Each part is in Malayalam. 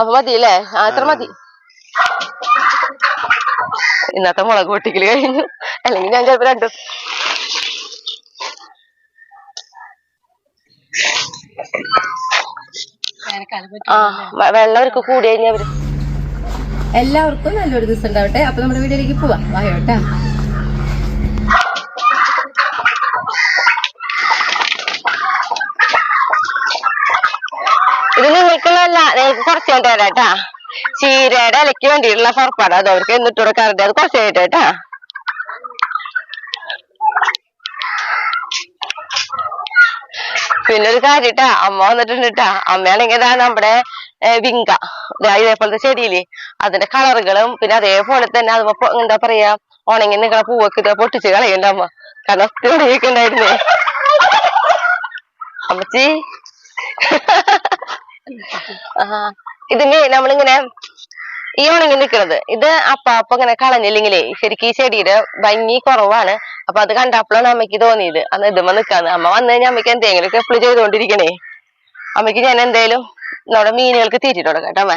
അപ്പൊ മതിയല്ലേ? അത്ര മതി. ഇന്നത്തെ മുളക് പൊട്ടിക്കല് കഴിഞ്ഞു. അല്ലെങ്കിൽ ഞാൻ ചിലപ്പോ രണ്ടു വെള്ളം അവർക്ക് കൂടി കഴിഞ്ഞവര്. എല്ലാവർക്കും നല്ലൊരു ദിവസം ഉണ്ടാവട്ടെ. അപ്പൊ നമ്മുടെ വീട്ടിലേക്ക് പോവാം. വായോട്ടാ. ഇത് നിങ്ങൾക്കുള്ളതല്ല, നിങ്ങൾക്ക് കുറച്ച് കഴിഞ്ഞിട്ട് തരാട്ടാ. ചീരയുടെ ഇലയ്ക്ക് വേണ്ടിയിട്ടുള്ള പുറപ്പാട് അത് അവർക്ക് എന്നിട്ട് കൊടുക്കാറുണ്ട്. അത് കുറച്ച് കഴിഞ്ഞിട്ടാ. പിന്നെ ഒരു കാര്യട്ടാ, അമ്മ വന്നിട്ടുണ്ട്. അമ്മയാണെങ്കിൽ ഇതാ നമ്മുടെ വിങ്ക ഇതേപോലത്തെ ചെടിയില് അതിന്റെ കളറുകളും പിന്നെ അതേപോലെ തന്നെ അത് എന്താ പറയാ ഉണങ്ങി നിൽക്കണ പൂവൊക്കെ ഇത് പൊട്ടിച്ച് കളയണ്ട അമ്മ. കാരണം ഒത്തിരി ഉണങ്ങിയൊക്കെ ഉണ്ടായിരുന്നേ അമ്മച്ചി. ഇതിന് നമ്മളിങ്ങനെ ഈ ഉണങ്ങി നിൽക്കുന്നത് ഇത് അപ്പ ഇങ്ങനെ കളഞ്ഞില്ലെങ്കിലേ ശരിക്കും ഈ ചെടിയുടെ ഭംഗി കുറവാണ്. അപ്പൊ അത് കണ്ടപ്പോഴാണ് അമ്മയ്ക്ക് തോന്നിയത് അന്ന് ഇതുമ്മ നിക്കാന്ന്. അമ്മ വന്നു കഴിഞ്ഞാൽ അമ്മയ്ക്ക് എന്തെങ്കിലുമൊക്കെ എപ്പോഴും ചെയ്തോണ്ടിരിക്കണേ. അമ്മയ്ക്ക് ഞാൻ എന്തേലും നമ്മുടെ മീനുകൾക്ക് തീറ്റിട്ട് കൊടുക്കാം കേട്ടോ അമ്മ.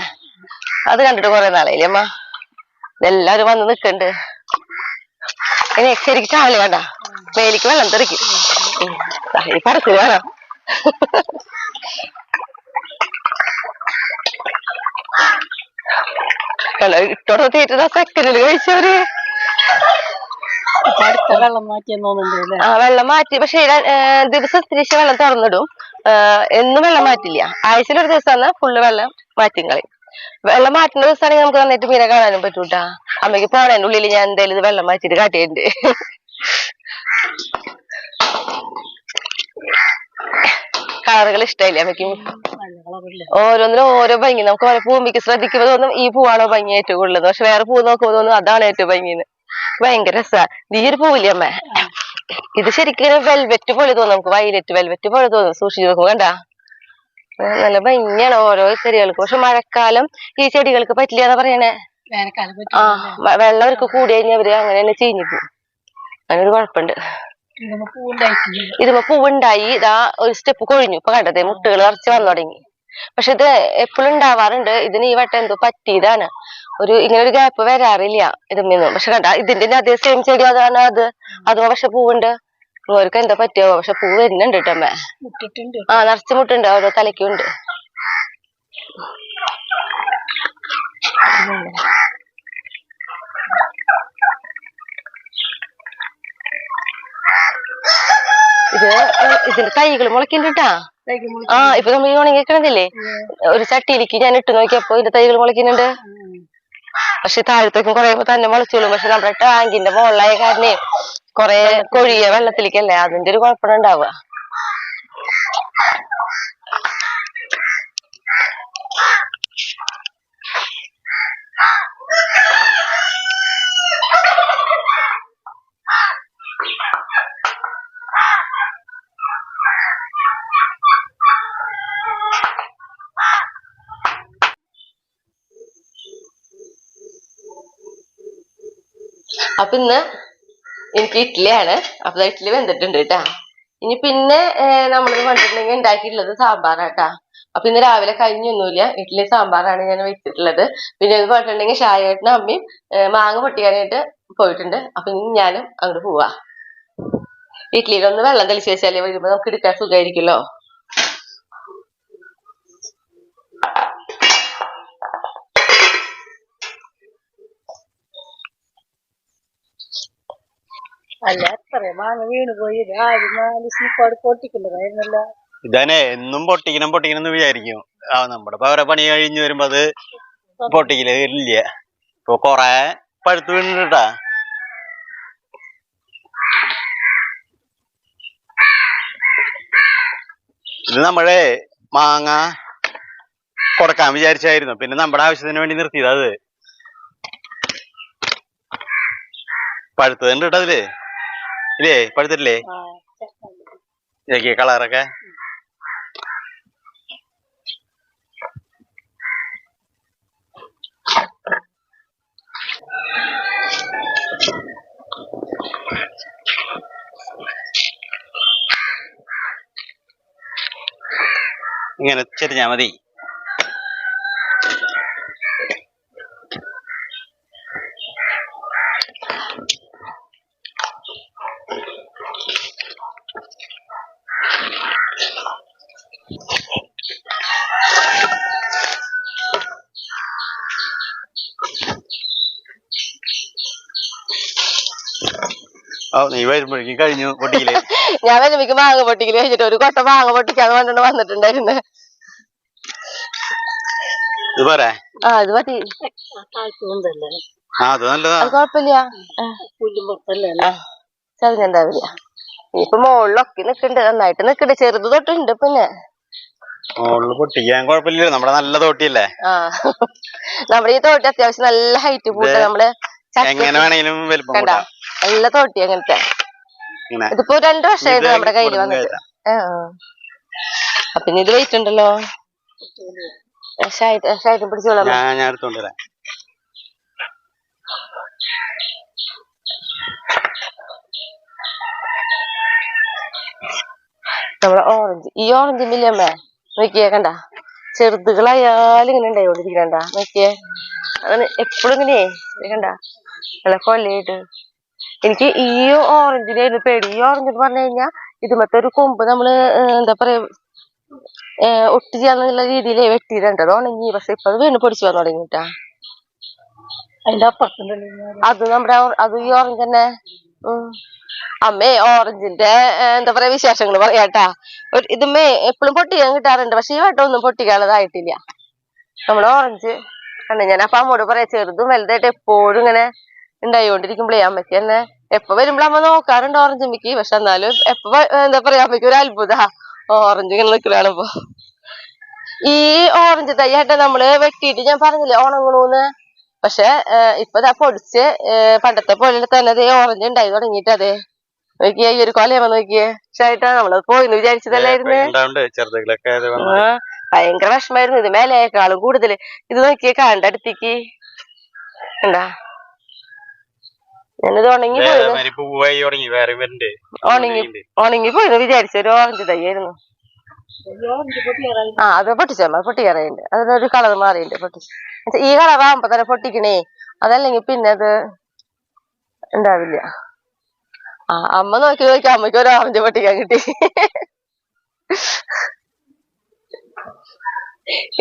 അത് കണ്ടിട്ട് കുറെ നാളായില്ലേ അമ്മ. എല്ലാരും വന്ന് നിക്കണ്ട്. ഇനി ശരിക്കും ചാവല് കണ്ട മേലിക്ക് വെള്ളം തെറിക്കും. ഈ പറച്ചില് വേണം. ഇട്ടോടെ തീറ്റ സെക്കൻഡില് കഴിച്ചവര്. വെള്ളം മാറ്റി. പക്ഷെ ദിവസം തിരിച്ച് വെള്ളം തുറന്നിടും. എന്നും വെള്ളം മാറ്റില്ല. ആഴ്ചയിലൊരു ദിവസം ഫുള്ള് വെള്ളം മാറ്റും കളയും. വെള്ളം മാറ്റുന്ന ദിവസമാണെങ്കിൽ നമുക്ക് നന്നായിട്ട് മീനെ കാണാനും പറ്റൂട്ടാ. അമ്മയ്ക്ക് പോണേന്റെ ഉള്ളിൽ ഞാൻ എന്തായാലും ഇത് വെള്ളം മാറ്റിട്ട് കാട്ടിയിട്ടുണ്ട്. കളറുകൾ ഇഷ്ടമായില്ലേ അമ്മയ്ക്ക്? ഓരോന്നിനും ഓരോ ഭംഗി. നമുക്ക് ഓരോ ഭൂമിക്ക് ശ്രദ്ധിക്കുമ്പോ തോന്നും ഈ പൂവാണോ ഭംഗി ഏറ്റവും കൂടുതൽ. പക്ഷെ വേറെ പൂ നോക്കുമ്പോ തോന്നും അതാണ് ഏറ്റവും ഭംഗിന്ന്. ഭയങ്കര രസാ. ഈ ഒരു പൂവില്ലേ അമ്മ, ഇത് ശരിക്കും വെൽവെറ്റ് പോലെ തോന്നും നമുക്ക്. വയലറ്റ് വെൽവെറ്റ് പോലെ തോന്നും. സൂക്ഷിച്ചു നോക്കും കണ്ടാ. നല്ല ഭംഗിയാണ് ഓരോ ചെടികൾക്ക്. പക്ഷെ മഴക്കാലം ഈ ചെടികൾക്ക് പറ്റില്ല എന്നാ പറയണേ. വെള്ളം അവർക്ക് കൂടി കഴിഞ്ഞാൽ അവര് അങ്ങനെ തന്നെ ചീഞ്ഞു പോകും. അങ്ങനൊരു കുഴപ്പമുണ്ട്. ഇതിപ്പോ പൂവുണ്ടായി ഇതാ ഒരു സ്റ്റെപ്പ് കൊഴിഞ്ഞു. ഇപ്പൊ കണ്ടതേ മുട്ടുകൾ നിറച്ച് വന്നു തുടങ്ങി. പക്ഷെ ഇത് എപ്പോഴും ഉണ്ടാവാറുണ്ട്. ഇതിന് ഈ വട്ടം എന്തോ പറ്റിയതാണ്. ഇങ്ങനെ ഒരു ഗ്യാപ്പ് വരാറില്ല ഇതിന്ന്. പക്ഷെ കണ്ട ഇതിന്റെ അതേ സെയിം ചെടി അതാണ് അതോ പക്ഷെ പൂവുണ്ട്. അവർക്ക് എന്താ പറ്റിയോ പക്ഷെ പൂ വരുന്നുണ്ട് കേട്ടോ അമ്മ. നിറച്ച് മുട്ടുണ്ട്. ഓരോ തലയ്ക്കുണ്ട്. ഇതിന്റെ തൈകൾ മുളയ്ക്കുന്നുണ്ടാ. ഇപ്പൊ നമ്മൾ ഈ ഉണങ്ങിക്കണതില്ലേ ഒരു ചട്ടിയിലേക്ക് ഞാൻ ഇട്ട് നോക്കിയപ്പോ ഇതിന്റെ തൈകൾ മുളയ്ക്കുന്നുണ്ട്. പക്ഷെ താഴത്തേക്കും കുറയുമ്പോ തന്നെ മുളച്ചോളും. പക്ഷെ നമ്മുടെ ടാങ്കിന്റെ മുകളിലായ കാരണേ കൊറേ കൊഴിയ വെള്ളത്തിലേക്കല്ലേ അതിന്റെ ഒരു കുഴപ്പമുണ്ടാവുക. അപ്പൊ ഇന്ന് എനിക്ക് ഇഡ്ഡലിയാണ്. അപ്പൊ ഇഡ്ഡലി വെന്തിട്ടുണ്ട് കേട്ടാ. ഇനി പിന്നെ നമ്മളിത് കണ്ടിട്ടുണ്ടെങ്കിൽ ഉണ്ടാക്കിയിട്ടുള്ളത് സാമ്പാറാട്ടാ. അപ്പൊ ഇന്ന് രാവിലെ കഴിഞ്ഞൊന്നുമില്ല. ഇഡ്ഡലി സാമ്പാറാണ് ഞാൻ വെച്ചിട്ടുള്ളത്. പിന്നെ ഇത് പറഞ്ഞിട്ടുണ്ടെങ്കിൽ ഷായേട്ടനും അമ്മയും മാങ്ങ പൊട്ടിക്കാനായിട്ട് പോയിട്ടുണ്ട്. അപ്പൊ ഇനി ഞാനും അങ്ങോട്ട് പോവാ. ഇഡ്ഡലിയിലൊന്ന് വെള്ളം തെളിച്ച് വെച്ചാലേ വരുമ്പോ നമുക്ക് എടുക്കാൻ സുഖമായിരിക്കുമല്ലോ. ഇതന്നെ എന്നും പൊട്ടിക്കണം എന്ന് വിചാരിക്കും. നമ്മുടെ വേറെ പണി കഴിഞ്ഞ് വരുമ്പോ അത് പൊട്ടിക്കല് ഇല്ല. ഇപ്പൊ കൊറേ പഴുത്ത് വീണിട്ടാ. ഇത് നമ്മളെ മാങ്ങ കൊടുക്കാൻ വിചാരിച്ചായിരുന്നു. പിന്നെ നമ്മുടെ ആവശ്യത്തിന് വേണ്ടി നിർത്തിയത്. അത് പഴുത്തതുണ്ട് കേട്ടോ അതില്. ഇല്ലേ പഴുത്തിട്ടില്ലേ? ഇതൊക്കെ കളറൊക്കെ ഇങ്ങനെ ചെരിഞ്ഞാ മതി. നീ വരുമ്പോഴേക്കും കഴിഞ്ഞു പൊട്ടിക്കല്. ഞാൻ വരുമ്പോഴേക്ക് മാങ്ങ പൊട്ടിക്കല് കഴിഞ്ഞിട്ട് ഒരു കൊട്ട മാങ്ങ പൊട്ടിക്കാന്ന് പറഞ്ഞിട്ട് വന്നിട്ടുണ്ടായിരുന്നു. ഇത് പോരെ? ഇത് മതി. അത് നല്ലതാ, അത് കുഴപ്പമില്ല. ചതിഞ്ഞുണ്ടാവില്ല. ഇനിയിപ്പൊ മുകളിലൊക്കെ നിക്കണ്ട്, നന്നായിട്ട് നിക്കണ്ട്. ചെറുത് തൊട്ടുണ്ട്. പിന്നെ മുകളില് പൊട്ടിക്കാൻ കുഴപ്പമില്ല, നമ്മുടെ നല്ല തോട്ടിയല്ലേ. നമ്മുടെ ഈ തോട്ടി അത്യാവശ്യം നല്ല ഹൈറ്റ് പൂട്ട്. നമ്മള് എങ്ങനെ വേണേലും വലിപ്പം കൂട്ടാം. നല്ല തോട്ടി അങ്ങനത്തെ. ഇതിപ്പോ 2 വർഷമായിട്ട് നമ്മുടെ കയ്യിൽ വന്നിട്ട്. അപ്പൊ ഇനി ഇത് വെയിറ്റ് ഉണ്ടല്ലോ. പിടിച്ചോളാം. ഞാൻ എടുത്തോണ്ടരാം. നമ്മളെ ഓറഞ്ച്, ഈ ഓറഞ്ച് മില്ലമ്മേ നോക്കിയേ, കണ്ട ചെറുതുകളായാലും ഇങ്ങനെ ഉണ്ടായിക്കൊണ്ടിരിക്കണ്ട. നോക്കിയേ, അങ്ങനെ എപ്പോഴും ഇങ്ങനെ കണ്ട നല്ല കൊല്ലയിട്ട്. എനിക്ക് ഈ ഓറഞ്ചിനായിരുന്നു പേടി. ഈ ഓറഞ്ച് എന്ന് പറഞ്ഞു കഴിഞ്ഞാൽ ഇതുമത്തെ ഒരു കൊമ്പ് നമ്മള് എന്താ പറയാ ഒട്ടി ചെയ്യാന്നുള്ള രീതിയിൽ വെട്ടിയിട്ടുണ്ട്. അത് ഉണങ്ങി. പക്ഷെ ഇപ്പൊ അത് വീണ്ടും പൊടിച്ചു വന്നു തുടങ്ങിട്ടാ. അതിന്റെ അത് നമ്മുടെ അത് ഈ ഓറഞ്ച് തന്നെ. അമ്മേ ഓറഞ്ചിന്റെ എന്താ പറയാ വിശേഷങ്ങൾ പറയാട്ടാ. ഇതുമ്മേ എപ്പോഴും പൊട്ടിക്കാൻ കിട്ടാറുണ്ട്. പക്ഷെ ഈ വട്ടം ഒന്നും പൊട്ടിക്കാനുള്ളതായിട്ടില്ല. നമ്മള് ഓറഞ്ച് കണ്ട. ഞാൻ അപ്പൊ അമ്മോട് പറയാ, ചെറുതും വലുതായിട്ട് എപ്പോഴും ഇങ്ങനെ ഉണ്ടായിക്കൊണ്ടിരിക്കുമ്പോഴേ അമ്മയ്ക്ക് തന്നെ എപ്പൊ വരുമ്പോഴും അമ്മ നോക്കാറുണ്ട് ഓറഞ്ച് അമ്മയ്ക്ക്. പക്ഷെ എന്നാലും എപ്പൊ എന്താ പറയാ അമ്മയ്ക്ക് ഒരു അത്ഭുത ഓറഞ്ച് ഇങ്ങനെ നിൽക്കലാണിപ്പോ. ഈ ഓറഞ്ച് തൈയായിട്ട് നമ്മള് വെട്ടിയിട്ട് ഞാൻ പറഞ്ഞില്ലേ ഉണങ്ങണൂന്ന്. പക്ഷെ ഇപ്പൊ പൊടിച്ച് പണ്ടത്തെ പോലെ തന്നെ ഓറഞ്ച് ഉണ്ടായി തുടങ്ങിയിട്ട്. അതെ നോക്കിയേ, ഈ ഒരു കൊലയമ്മ നോക്കിയേ. പക്ഷായിട്ടാ നമ്മളത് പോയിന്ന് വിചാരിച്ചതല്ലായിരുന്നു. ഭയങ്കര വിഷമായിരുന്നു. ഇത് മേലേക്കാളും കൂടുതല്. ഇത് നോക്കിയേ, കാണ്ട അടുത്തേക്ക് എന്താ ഞാനിത് ഉണങ്ങി പോയിന്ന് വിചാരിച്ച ഒരു ഓറഞ്ച് തൈയായിരുന്നു. അത് പൊട്ടിച്ചമ്മ പൊട്ടിക്കറിയുണ്ട്. അതിനൊരു കളർ മാറിയുണ്ട്. പൊട്ടിച്ച് ഈ കളറാകുമ്പോ തന്നെ പൊട്ടിക്കണേ. അതല്ലെങ്കിൽ പിന്നെ അത് ഉണ്ടാവില്ല. അമ്മ നോക്കി അമ്മയ്ക്ക് ഒരു ഓറഞ്ച് പൊട്ടിക്കാൻ കിട്ടി.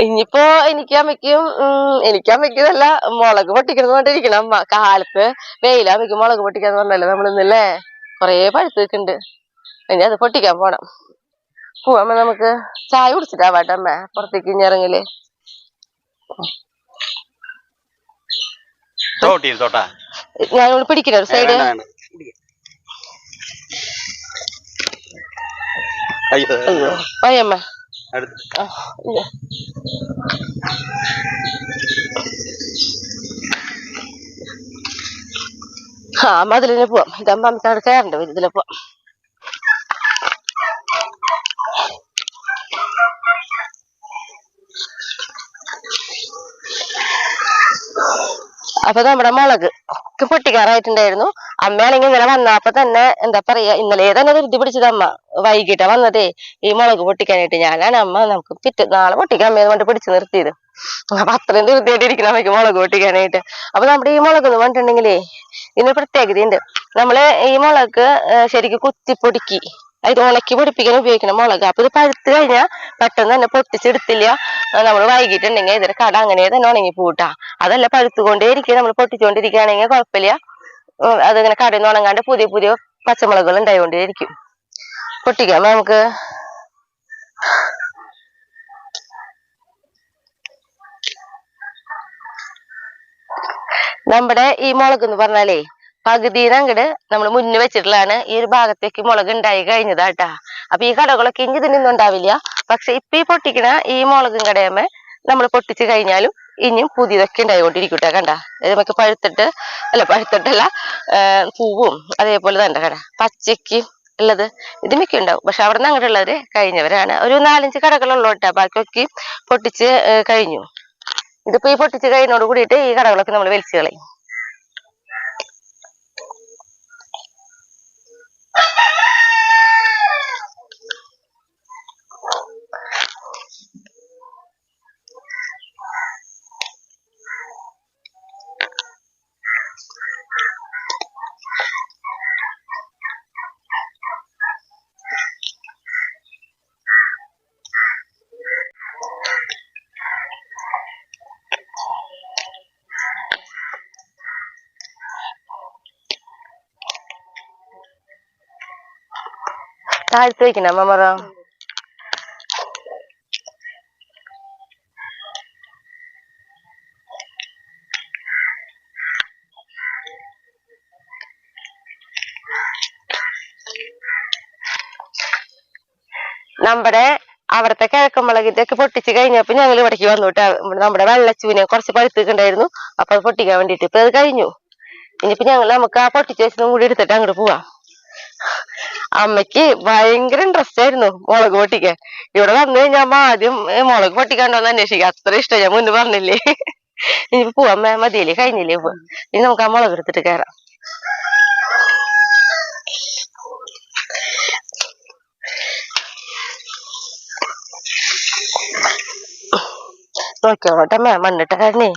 ഇനിയിപ്പോ എനിക്ക് അമ്മയ്ക്കും അല്ല മുളക് പൊട്ടിക്കണം പറഞ്ഞിരിക്കണം അമ്മ. കാലത്ത് വെയിലമ്മയ്ക്ക് മുളക് പൊട്ടിക്കാന്ന് പറഞ്ഞല്ലോ നമ്മളിന്നല്ലേ. കൊറേ പഴുത്ത് നിൽക്കുന്നുണ്ട്. ഇനി അത് പൊട്ടിക്കാൻ പോണം. പോവാമ്മ, നമുക്ക് ചായ കുടിച്ചിട്ടാവാട്ടെ അമ്മ പുറത്തേക്ക് ഇനി ഇറങ്ങല്. ഞാനിവിടെ പിടിക്കണ ഒരു സൈഡ്. അയ്യോ പയ്യമ്മ. മതിലിന് പോവാം. ഇതാകുമ്പോ നമുക്ക് അവിടെ കയറണ്ട വരും. ഇതിലെ പോവാം. അപ്പൊ നമ്മുടെ മുളക് പൊട്ടിക്കാറായിട്ടുണ്ടായിരുന്നു. അമ്മയാണെങ്കിൽ ഇന്നലെ വന്നപ്പോ തന്നെ എന്താ പറയാ, ഇന്നലെ തന്നെ ധൃതി പിടിച്ചത് അമ്മ. വൈകിട്ടാ വന്നതേ ഈ മുളക് പൊട്ടിക്കാനായിട്ട്. ഞാനാണ് അമ്മ നമുക്ക് നാളെ പൊട്ടിക്കാൻ അമ്മയെ കൊണ്ട് പിടിച്ചു നിർത്തിയത്. അപ്പൊ അത്രയും ധൃതിയായിട്ട് ഇരിക്കണം അമ്മയ്ക്ക് മുളക് പൊട്ടിക്കാനായിട്ട്. അപ്പൊ നമ്മുടെ ഈ മുളക് എന്ന് പറഞ്ഞിട്ടുണ്ടെങ്കിലേ ഇതിനൊരു പ്രത്യേകതയുണ്ട്. നമ്മള് ഈ മുളക് ശരിക്കും കുത്തിപ്പൊടുക്കി അത് ഉണക്കി പൊടിപ്പിക്കാൻ ഉപയോഗിക്കണം മുളക്. അപ്പൊ ഇത് പഴുത്ത് കഴിഞ്ഞാൽ പെട്ടെന്ന് തന്നെ പൊട്ടിച്ചെടുത്തില്ല. നമ്മൾ വൈകിട്ടുണ്ടെങ്കിൽ ഇതിന്റെ കട അങ്ങനെ തന്നെ ഉണങ്ങി പൂട്ടാ. അതല്ല പഴുത്തുകൊണ്ടേ ഇരിക്കുക. നമ്മൾ പൊട്ടിച്ചുകൊണ്ടിരിക്കുകയാണെങ്കിൽ കുഴപ്പമില്ല. അതിങ്ങനെ കടയിൽ നിന്ന് ഉണങ്ങാണ്ട് പുതിയ പുതിയ പച്ചമുളകുകൾ ഉണ്ടായിക്കൊണ്ടേയിരിക്കും. പൊട്ടിക്കാം നമുക്ക്. നമ്മുടെ ഈ മുളക് എന്ന് പറഞ്ഞാലേ പകുതിന്ന് അങ്ങട് നമ്മൾ മുന്നേ വെച്ചിട്ടുള്ളതാണ്. ഈ ഒരു ഭാഗത്തേക്ക് മുളക് ഉണ്ടായി കഴിഞ്ഞതാട്ടാ. അപ്പൊ ഈ കടകളൊക്കെ ഇനി ഇതിനൊന്നും ഉണ്ടാവില്ല. പക്ഷെ ഇപ്പൊ ഈ പൊട്ടിക്കണ ഈ മുളകും കടയമ്മ നമ്മൾ പൊട്ടിച്ചു കഴിഞ്ഞാലും ഇനിയും പുതിയതൊക്കെ ഉണ്ടായിക്കൊണ്ടിരിക്കട്ടെ. കണ്ട നമുക്ക് പഴുത്തിട്ടല്ല പൂവും അതേപോലെ തന്നെ കട പച്ചക്ക് ഉള്ളത് ഇത് മിക്ക ഉണ്ടാവും. പക്ഷെ അവിടെ നിന്ന് അങ്ങോട്ടുള്ളവര് കഴിഞ്ഞവരാണ്. ഒരു 4-5 കടകളുള്ളോട്ടാ. ബാക്കിയൊക്കെ പൊട്ടിച്ച് കഴിഞ്ഞു. ഇതിപ്പോ ഈ പൊട്ടിച്ച് കഴിഞ്ഞോട് കൂടിയിട്ട് ഈ കടകളൊക്കെ നമ്മൾ വലിച്ചു കളയും. താഴ്ത്തി വെക്കണം അമ്മ പറ. നമ്മുടെ അവിടത്തെ കിഴക്കമ്പളകിന്റെ ഒക്കെ പൊട്ടിച്ച് കഴിഞ്ഞപ്പോ ഞങ്ങൾ ഇവിടേക്ക് വന്നു കേട്ടോ. നമ്മുടെ വെള്ളച്ചൂനെ കുറച്ച് പഴുത്തിട്ടുണ്ടായിരുന്നു, അപ്പൊ അത് പൊട്ടിക്കാൻ വേണ്ടിട്ട്. ഇപ്പൊ അത് കഴിഞ്ഞു. ഇനിയിപ്പോ നമുക്ക് ആ പൊട്ടിച്ച് വെച്ചതും കൂടി എടുത്തിട്ട് അങ്ങോട്ട് പോവാം. അമ്മയ്ക്ക് ഭയങ്കര ഇൻട്രസ്റ്റ് ആയിരുന്നു മുളക് പൊട്ടിക്കാൻ. ഇവിടെ വന്നു കഴിഞ്ഞാൽ അമ്മ ആദ്യം മുളക് പൊട്ടിക്കാണ്ടോന്ന് അന്വേഷിക്കുക, അത്ര ഇഷ്ടം. ഞാൻ മുന്നേ പറഞ്ഞില്ലേ. ഇനിയിപ്പോ പോവാം, മതിയില്ലേ, കഴിഞ്ഞില്ലേ. ഇനി നമുക്ക് ആ മുളക് എടുത്തിട്ട് കയറാം. നോക്കിയോട്ടെ മണ്ണിട്ട കാരണേ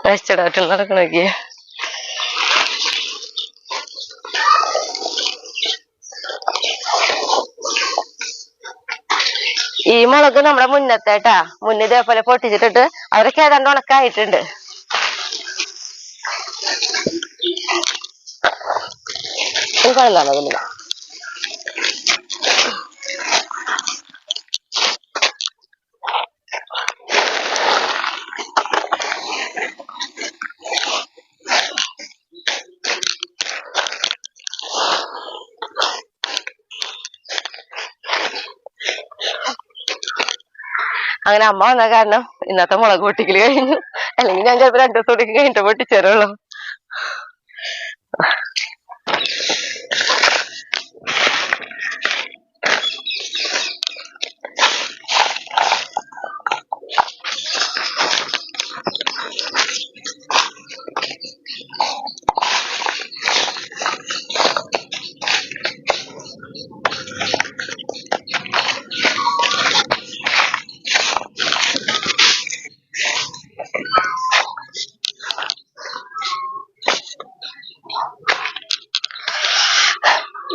നശിച്ചടായിട്ട് നടക്കണോക്കിയ. ഈ മുളക് നമ്മുടെ മുന്നത്തേട്ടാ, മുന്നേ ഇതേപോലെ പൊട്ടിച്ചിട്ടിട്ട് അവരൊക്കെ ഏതാണ്ട് ഉണക്കായിട്ടുണ്ട്. കൊള്ളാമതില്ല. അങ്ങനെ അമ്മ വന്ന കാരണം ഇന്നത്തെ മുളക് പൊട്ടിക്കല് കഴിഞ്ഞു. അല്ലെങ്കിൽ ഞാൻ ചിലപ്പോ 2 ദിവസം കഴിഞ്ഞിട്ട് പൊട്ടിച്ചേരുള്ളൂ.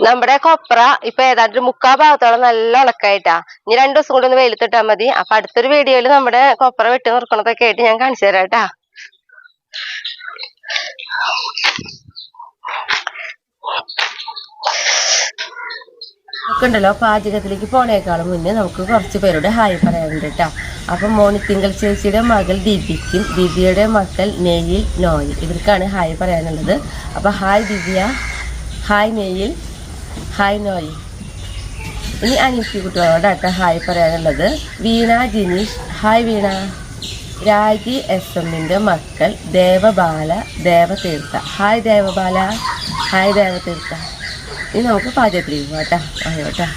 നമ്മുടെ കൊപ്ര ഇപ്പൊ ഏതാണ്ട് 3/4 ഭാഗത്തോളം നല്ല ഉണക്കായിട്ടാ. ഇനി 2 ദിവസം കൂടി ഒന്ന് വെയിലത്തിട്ടാ മതി. അപ്പൊ അടുത്തൊരു വീഡിയോയില് നമ്മുടെ കൊപ്ര വെട്ടി നിർക്കണതൊക്കെ ആയിട്ട് ഞാൻ കാണിച്ചു തരാട്ടാ. ഉണ്ടല്ലോ, പാചകത്തിലേക്ക് പോണേക്കാളും മുന്നേ നമുക്ക് കുറച്ച് പേരുടെ ഹായ് പറയാനുണ്ട് കേട്ടോ. അപ്പൊ മോണിത്തിങ്കൾ ചേച്ചിയുടെ മകൾ ദിവ്യക്കും ദിവ്യയുടെ മക്കൾ നെയിൽ നോയിൽ, ഇവർക്കാണ് ഹായ് പറയാനുള്ളത്. അപ്പൊ ഹായ് ദിവ്യ, ഹായ് നെയിൽ, ഹായ് നോയിൽ. ഇനി അനീഷി കുട്ടികളോടാട്ടോ ഹായ് പറയാനുള്ളത്. വീണ ജിനീഷ്, ഹായ് വീണ. രാജി SM-ന്റെ മക്കൾ ദേവബാല, ദേവതീർത്ഥ, ഹായ് ദേവബാല, ഹായ് ദേവതീർത്ഥ. ഇനി നമുക്ക് പാചകത്തിലേക്ക് പോവാട്ടാ. ആയോട്ടാ.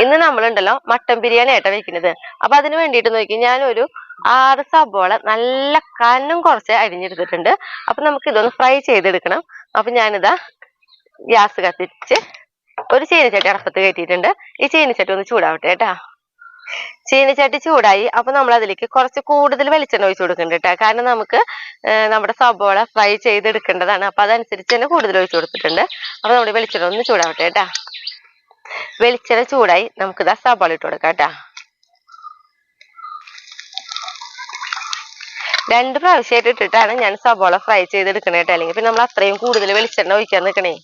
ഇന്ന് നമ്മളുണ്ടല്ലോ മട്ടൻ ബിരിയാണി ആയിട്ടാ വെക്കുന്നത്. അപ്പൊ അതിന് വേണ്ടിയിട്ട് നോക്കി ഞാനൊരു 6 സബോള നല്ല കനം കുറച്ച് അരിഞ്ഞെടുത്തിട്ടുണ്ട്. അപ്പൊ നമുക്ക് ഇതൊന്ന് ഫ്രൈ ചെയ്തെടുക്കണം. അപ്പൊ ഞാനിതാ ഗ്യാസ് കത്തിച്ച് ഒരു ചീനിച്ചട്ടി അടുപ്പത്ത് കയറ്റിയിട്ടുണ്ട്. ഈ ചീനിച്ചട്ടി ഒന്ന് ചൂടാവട്ടെ കേട്ടാ. ചീനിച്ചട്ടി ചൂടായി. അപ്പൊ നമ്മൾ അതിലേക്ക് കുറച്ച് കൂടുതൽ വെളിച്ചെണ്ണ ഒഴിച്ചു കൊടുക്കുന്നുണ്ട് കേട്ടോ. കാരണം നമുക്ക് നമ്മുടെ സബോള ഫ്രൈ ചെയ്തെടുക്കേണ്ടതാണ്. അപ്പൊ അതനുസരിച്ച് തന്നെ കൂടുതൽ ഒഴിച്ചു കൊടുത്തിട്ടുണ്ട്. അപ്പൊ നമ്മുടെ വെളിച്ചെണ്ണ ഒന്ന് ചൂടാവട്ടെ കേട്ടാ. വെളിച്ചെണ്ണ ചൂടായി, നമുക്കിതാ സബോള ഇട്ട് കൊടുക്കാം കേട്ടാ. 2 പ്രാവശ്യമായിട്ട് ഇട്ടിട്ടാണ് ഞാൻ സബോള ഫ്രൈ ചെയ്തെടുക്കണേ കേട്ടോ. അല്ലെങ്കിൽ പിന്നെ നമ്മൾ അത്രയും കൂടുതൽ വെളിച്ചെണ്ണ ഒഴിക്കാൻ നിൽക്കണേ.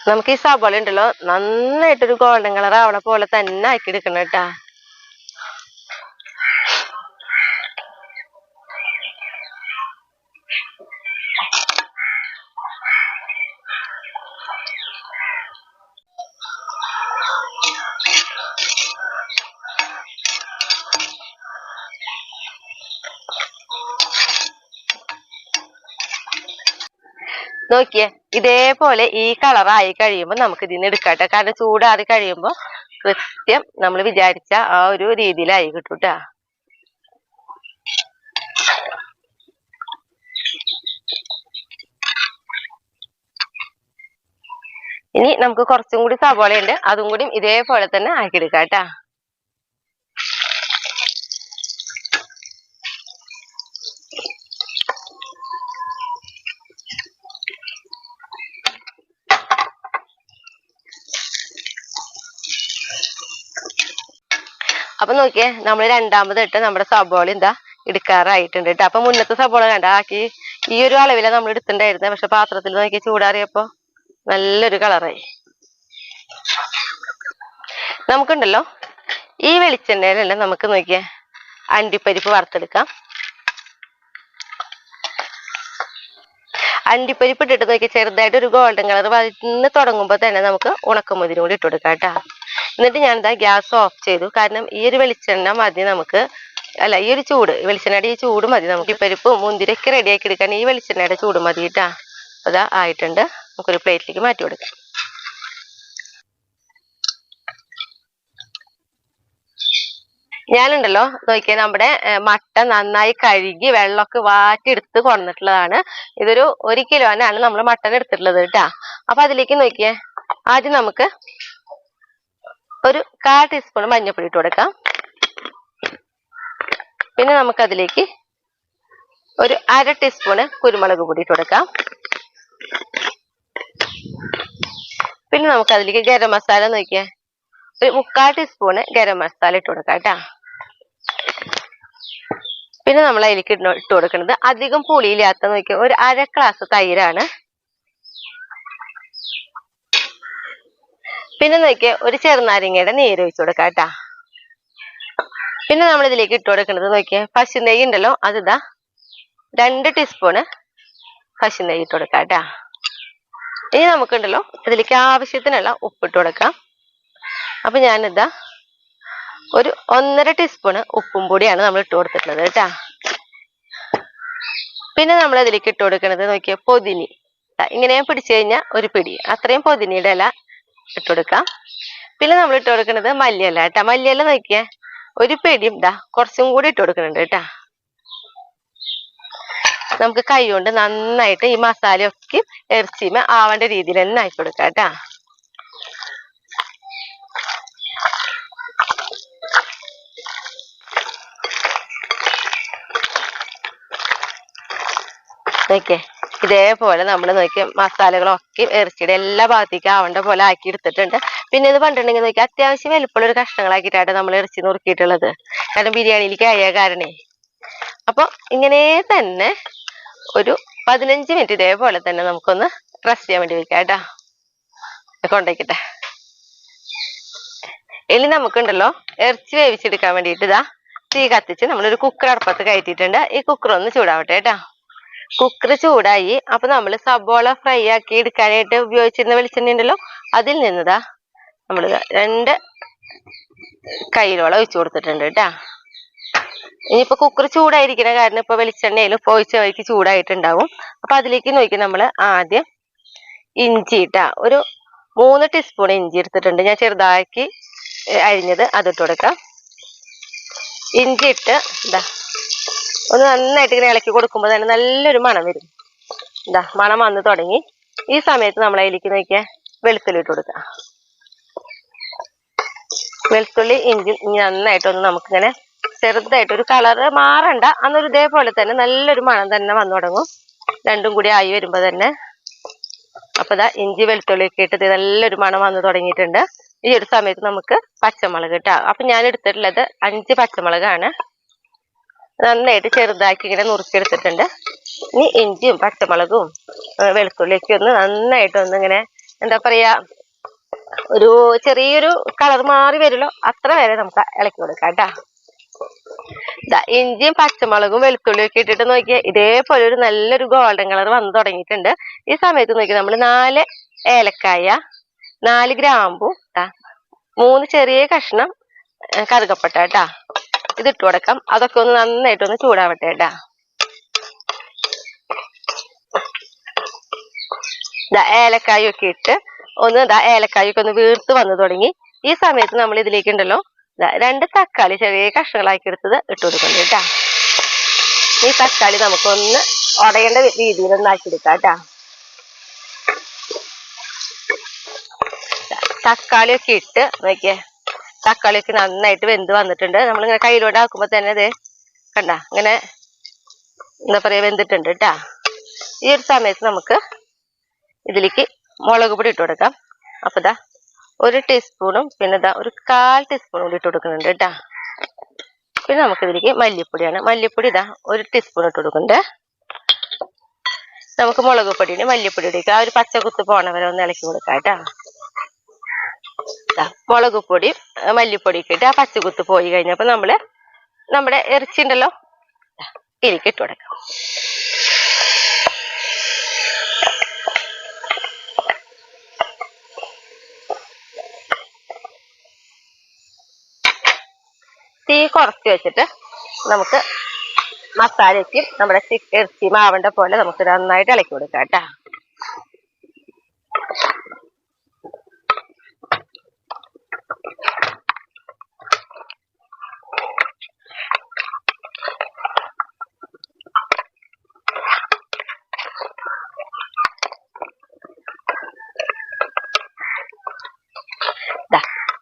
നമുക്ക് ഈ സബോള ഉണ്ടല്ലോ നന്നായിട്ടൊരു ഗോൾഡൻ കളർ ആവണ പോലെ തന്നെ ആക്കി എടുക്കണം കേട്ടാ. നോക്കിയേ, ഇതേപോലെ ഈ കളറായി കഴിയുമ്പോൾ നമുക്ക് ഇതിന് എടുക്കാട്ടെ. കാരണം ചൂടാറി കഴിയുമ്പോ കൃത്യം നമ്മൾ വിചാരിച്ച ആ ഒരു രീതിയിലായി കിട്ടൂട്ടാ. ഇനി നമുക്ക് കുറച്ചും കൂടി സവോളയുണ്ട്, അതും കൂടി ഇതേപോലെ തന്നെ ആക്കിയെടുക്കാട്ടാ. അപ്പൊ നോക്കിയേ നമ്മൾ രണ്ടാമത് ഇട്ട് നമ്മുടെ സബോള എന്താ എടുക്കാറായിട്ടുണ്ട് കേട്ടോ. അപ്പൊ മുന്നത്തെ സബോള കണ്ട ആക്കി ഈ ഒരു അളവിലാണ് നമ്മൾ എടുത്തിട്ടുണ്ടായിരുന്നത്. പക്ഷെ പാത്രത്തിൽ നോക്കി ചൂടാറിയപ്പോ നല്ലൊരു കളറായി. നമുക്കുണ്ടല്ലോ ഈ വെളിച്ചെണ്ണയിലല്ല നമുക്ക് നോക്കിയേ അണ്ടിപ്പരിപ്പ് വറുത്തെടുക്കാം. അണ്ടിപ്പരിപ്പ് ഇട്ടിട്ട് നോക്കി ചെറുതായിട്ട് ഒരു ഗോൾഡൻ കളർ വന്ന് തുടങ്ങുമ്പോൾ തന്നെ നമുക്ക് ഉണക്കമുതിരും കൂടി ഇട്ട് കൊടുക്കാം കേട്ടോ. എന്നിട്ട് ഞാനിതാ ഗ്യാസ് ഓഫ് ചെയ്തു. കാരണം ഈ ഒരു വെളിച്ചെണ്ണ മതി നമുക്ക്, അല്ല ഈ ഒരു ചൂട് വെളിച്ചെണ്ണയുടെ ഈ ചൂട് മതി നമുക്ക് പരിപ്പും മുന്തിരിയൊക്കെ റെഡിയാക്കി എടുക്കാൻ. ഈ വെളിച്ചെണ്ണയുടെ ചൂട് മതി കേട്ടാ. അതാ ആയിട്ടുണ്ട്. നമുക്കൊരു പ്ലേറ്റിലേക്ക് മാറ്റി കൊടുക്കാം. ഞാനുണ്ടല്ലോ നോക്കിയാൽ നമ്മുടെ മട്ട നന്നായി കഴുകി വെള്ളമൊക്കെ വാറ്റി എടുത്ത് കൊണ്ടിട്ടുള്ളതാണ്. ഇതൊരു 1 കിലോനാണ് നമ്മൾ മട്ടൻ എടുത്തിട്ടുള്ളത് കേട്ടാ. അപ്പൊ അതിലേക്ക് നോക്കിയേ ആദ്യം നമുക്ക് ഒരു 1/4 ടീസ്പൂൺ മഞ്ഞൾപ്പൊടി ഇട്ട് കൊടുക്കാം. പിന്നെ നമുക്കതിലേക്ക് ഒരു 1/2 ടീസ്പൂണ് കുരുമുളക് പൊടി ഇട്ട് കൊടുക്കാം. പിന്നെ നമുക്കതിലേക്ക് ഗരം മസാല നോക്കിയേ ഒരു 3/4 ടീസ്പൂണ് ഗരം മസാല ഇട്ട് കൊടുക്കാം കേട്ടാ. പിന്നെ നമ്മൾ അതിലേക്ക് ഇട്ട് കൊടുക്കുന്നത് അധികം പുളിയില്ലാത്ത നോക്കിയാൽ ഒരു 1/2 ഗ്ലാസ് തൈരാണ്. പിന്നെ നോക്കിയാൽ ഒരു ചെറുനാരങ്ങയുടെ നീര് ഒഴിച്ചു കൊടുക്കാം കേട്ടാ. പിന്നെ നമ്മൾ ഇതിലേക്ക് ഇട്ട് കൊടുക്കുന്നത് നോക്കിയാൽ പശു നെയ്യ് ഉണ്ടല്ലോ, അതിതാ 2 ടീസ്പൂണ് പശു നെയ്യ് ഇട്ട് കൊടുക്കാം കേട്ടാ. ഇനി നമുക്കുണ്ടല്ലോ ഇതിലേക്ക് ആവശ്യത്തിനുള്ള ഉപ്പിട്ട് കൊടുക്കാം. അപ്പൊ ഞാനിതാ ഒരു 1.5 ടീസ്പൂണ് ഉപ്പും പൊടിയാണ് നമ്മൾ ഇട്ട് കൊടുത്തിട്ടുള്ളത് കേട്ടാ. പിന്നെ നമ്മൾ അതിലേക്ക് ഇട്ട് കൊടുക്കുന്നത് നോക്കിയാൽ പൊതിനി ഇങ്ങനെ പിടിച്ചു കഴിഞ്ഞാൽ ഒരു പിടി അത്രയും പൊതിനിയുടെ ഇല ഇട്ട് കൊടുക്കാം. പിന്നെ നമ്മൾ ഇട്ട് കൊടുക്കുന്നത് മല്ലിയില കേട്ടാ. മല്ലിയില നോക്കിയേ ഒരു പിടിയും കുറച്ചും കൂടി ഇട്ട് കൊടുക്കുന്നുണ്ട് കേട്ടാ. നമുക്ക് കൈ കൊണ്ട് നന്നായിട്ട് ഈ മസാലയൊക്കെ ഇറച്ചിമ ആവേണ്ട രീതിയിൽ തന്നെ ആക്കി കൊടുക്കാം കേട്ടാ. നോക്കിയേ ഇതേപോലെ നമ്മൾ നോക്കിയ മസാലകളൊക്കെ ഇറച്ചിയുടെ എല്ലാ ഭാഗത്തേക്കും ആവേണ്ട പോലെ ആക്കി എടുത്തിട്ടുണ്ട്. പിന്നെ ഇത് പറഞ്ഞിട്ടുണ്ടെങ്കിൽ നോക്കിയാൽ അത്യാവശ്യം വലുപ്പമുള്ള ഒരു കഷ്ണങ്ങളാക്കിയിട്ടാണ് നമ്മൾ ഇറച്ചി നുറുക്കിയിട്ടുള്ളത്. കാരണം ബിരിയാണിയിലേക്ക് ആയ കാരണേ. അപ്പൊ ഇങ്ങനെ തന്നെ ഒരു 15 മിനിറ്റ് ഇതേപോലെ തന്നെ നമുക്കൊന്ന് റെസ്റ്റ് ചെയ്യാൻ വേണ്ടി വെക്കാം കേട്ടാ. കൊണ്ടേക്കട്ടെ. ഇനി നമുക്കുണ്ടല്ലോ ഇറച്ചി വേവിച്ചെടുക്കാൻ വേണ്ടിയിട്ട് ഇതാ തീ കത്തിച്ച് നമ്മളൊരു കുക്കർ അടുപ്പത്ത് കയറ്റിയിട്ടുണ്ട്. ഈ കുക്കർ ഒന്ന് ചൂടാവട്ടെ കേട്ടാ. കുക്കർ ചൂടായി. അപ്പൊ നമ്മൾ സബോള ഫ്രൈ ആക്കി എടുക്കാനായിട്ട് ഉപയോഗിച്ചിരുന്ന വെളിച്ചെണ്ണ ഉണ്ടല്ലോ, അതിൽ നിന്നതാ നമ്മൾ 2 കൈയിലോളം ഒഴിച്ചു കൊടുത്തിട്ടുണ്ട് കേട്ടാ. ഇനിയിപ്പോ കുക്കർ ചൂടായിരിക്കുന്ന കാരണം ഇപ്പൊ വെളിച്ചെണ്ണയിലും ഒഴിച്ച വഴിക്ക് ചൂടായിട്ടുണ്ടാവും. അപ്പൊ അതിലേക്ക് നോക്കി നമ്മൾ ആദ്യം ഇഞ്ചി ഇട്ടാ ഒരു 3 ടീസ്പൂൺ ഇഞ്ചി എടുത്തിട്ടുണ്ട്. ഞാൻ ചെറുതാക്കി അരിഞ്ഞത് അതിട്ട് കൊടുക്കാം. ഇഞ്ചി ഇട്ട് ഒന്ന് നന്നായിട്ട് ഇങ്ങനെ ഇളക്കി കൊടുക്കുമ്പോൾ തന്നെ നല്ലൊരു മണം വരും. മണം വന്ന് തുടങ്ങി. ഈ സമയത്ത് നമ്മൾ അതിലേക്ക് നോക്കിയാൽ വെളുത്തുള്ളി ഇട്ട് കൊടുക്കാം. വെളുത്തുള്ളി ഇഞ്ചി നന്നായിട്ടൊന്ന് നമുക്കിങ്ങനെ ചെറുതായിട്ട് ഒരു കളറ് മാറണ്ട അന്നൊരു ഇതേപോലെ തന്നെ നല്ലൊരു മണം തന്നെ വന്നു തുടങ്ങും. രണ്ടും കൂടി ആയി വരുമ്പോ തന്നെ. അപ്പൊ ഇഞ്ചി വെളുത്തുള്ളി ഒക്കെ ഇട്ടത് നല്ലൊരു മണം വന്നു തുടങ്ങിയിട്ടുണ്ട്. ഈ ഒരു സമയത്ത് നമുക്ക് പച്ചമുളക് ഇട്ടാ. അപ്പൊ ഞാൻ എടുത്തിട്ടുള്ളത് 5 പച്ചമുളകാണ്. നന്നായിട്ട് ചെറുതാക്കി ഇങ്ങനെ നുറുക്കിയെടുത്തിട്ടുണ്ട്. ഇനി ഇഞ്ചിയും പച്ചമുളകും വെളുത്തുള്ളിയൊക്കെ ഒന്ന് നന്നായിട്ടൊന്ന് ഇങ്ങനെ എന്താ പറയാ ഒരു ചെറിയൊരു കളർ മാറി വരുമല്ലോ അത്ര വരെ നമുക്ക് ഇളക്കി കൊടുക്കാം കേട്ടാ. ഇഞ്ചിയും പച്ചമുളകും വെളുത്തുള്ളിയും ഒക്കെ ഇട്ടിട്ട് നോക്കിയാൽ ഇതേപോലെ ഒരു നല്ലൊരു ഗോൾഡൻ കളർ വന്നു തുടങ്ങിയിട്ടുണ്ട്. ഈ സമയത്ത് നോക്കി നമ്മൾ 4 ഏലക്കായ, 4 ഗ്രാമ്പു, 3 ചെറിയ കഷ്ണം കറുകപ്പട്ട കേട്ടാ ഇതിട്ട് കൊടുക്കാം. അതൊക്കെ ഒന്ന് നന്നായിട്ടൊന്ന് ചൂടാവട്ടെ കേട്ടാ. ഏലക്കായൊക്കെ ഇട്ട് ഒന്ന് ഏലക്കായൊക്കെ ഒന്ന് വീർത്ത് വന്നു തുടങ്ങി. ഈ സമയത്ത് നമ്മൾ ഇതിലേക്ക് ഉണ്ടല്ലോ 2 തക്കാളി ചെറിയ കഷ്ണങ്ങളാക്കി എടുത്തത് ഇട്ട് കൊടുക്കുന്നുണ്ട് കേട്ടാ. ഈ തക്കാളി നമുക്കൊന്ന് ഉടയേണ്ട രീതിയിൽ ഒന്ന് ആക്കിയെടുക്കാം കേട്ടാ. തക്കാളിയൊക്കെ ഇട്ട് നോക്കിയേ തക്കാളിയൊക്കെ നന്നായിട്ട് വെന്ത് വന്നിട്ടുണ്ട്. നമ്മളിങ്ങനെ കയ്യിലോട്ട് ആക്കുമ്പോ തന്നെ അത് കണ്ട ഇങ്ങനെ എന്താ പറയാ വെന്തിട്ടുണ്ട് കേട്ടാ. ഈ ഒരു സമയത്ത് നമുക്ക് ഇതിലേക്ക് മുളക് പൊടി ഇട്ട് കൊടുക്കാം. അപ്പൊ 1 ടീസ്പൂണും പിന്നെ ഒരു 1/4 ടീസ്പൂണും കൂടി ഇട്ട് കൊടുക്കുന്നുണ്ട് കേട്ടാ. പിന്നെ നമുക്കിതിലേക്ക് മല്ലിപ്പൊടിയാണ്. മല്ലിപ്പൊടി ഇതാ 1 ടീസ്പൂൺ ഇട്ട് കൊടുക്കുന്നുണ്ട്. നമുക്ക് മുളക് പൊടിയുടെ മല്ലിപ്പൊടി ഇടിക്കുക. ആ ഒരു പച്ചക്കുത്ത് പോണ വരെ ഒന്ന് ഇളക്കി കൊടുക്കാം കേട്ടോ. മുളക് പൊടി മല്ലിപ്പൊടി ഇട്ടിട്ട് ആ പച്ചക്കുത്ത് പോയി കഴിഞ്ഞപ്പോൾ നമ്മുടെ ഇറച്ചി ഉണ്ടല്ലോ ഇതിലേക്ക് ഇട്ട് കൊടുക്കാം. തീ കുറച്ച് വെച്ചിട്ട് നമുക്ക് മസാലയ്ക്ക് നമ്മുടെ ഇറച്ചി മാവണ്ട പോലെ നമുക്ക് നന്നായിട്ട് ഇളക്കി കൊടുക്കാം കേട്ടാ.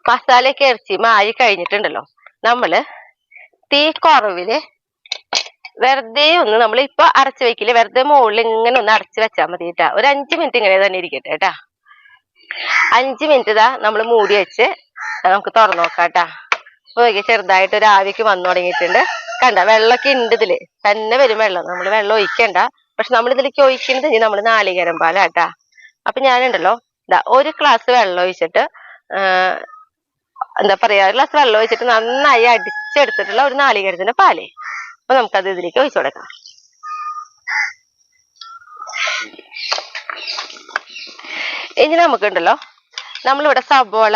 മസാലയൊക്കെ ഇറച്ചി മായി കഴിഞ്ഞിട്ടുണ്ടല്ലോ, നമ്മള് തീ കുറവില് വെറുതെ ഒന്ന് നമ്മൾ ഇപ്പൊ അടച്ചു വെക്കില്ല, വെറുതെ മുകളിൽ ഇങ്ങനെ ഒന്ന് അടച്ചു വെച്ചാൽ മതി കേട്ടാ. ഒരു 5 മിനിറ്റ് ഇങ്ങനെ തന്നെ ഇരിക്കട്ടെ കേട്ടാ. 5 മിനിറ്റ് ഇതാ നമ്മൾ മൂടി വെച്ച് നമുക്ക് തുറന്നു നോക്കാം കേട്ടാ. നോക്കി ചെറുതായിട്ട് ഒരു ആവിക്ക് വന്നു തുടങ്ങിയിട്ടുണ്ട്. കണ്ട വെള്ളമൊക്കെ ഉണ്ട് ഇതില് തന്നെ വരും വെള്ളം. നമ്മൾ വെള്ളം ഒഴിക്കണ്ട. പക്ഷെ നമ്മൾ ഇതിലേക്ക് ഒഴിക്കുന്നത് നമ്മൾ നാളികേരം പാലാട്ടാ. അപ്പൊ ഞാനുണ്ടല്ലോ ഇതാ 1 ഗ്ലാസ് വെള്ളം ഒഴിച്ചിട്ട് എന്താ പറയാ, 1 ഗ്ലാസ് വെള്ളം ഒഴിച്ചിട്ട് നന്നായി അടിച്ചെടുത്തിട്ടുള്ള ഒരു നാളികേരത്തിന്റെ പാല്. അപ്പൊ നമുക്കത് ഇതിലേക്ക് ഒഴിച്ചു കൊടുക്കാം. ഇനി നമുക്കുണ്ടല്ലോ നമ്മളിവിടെ സബോള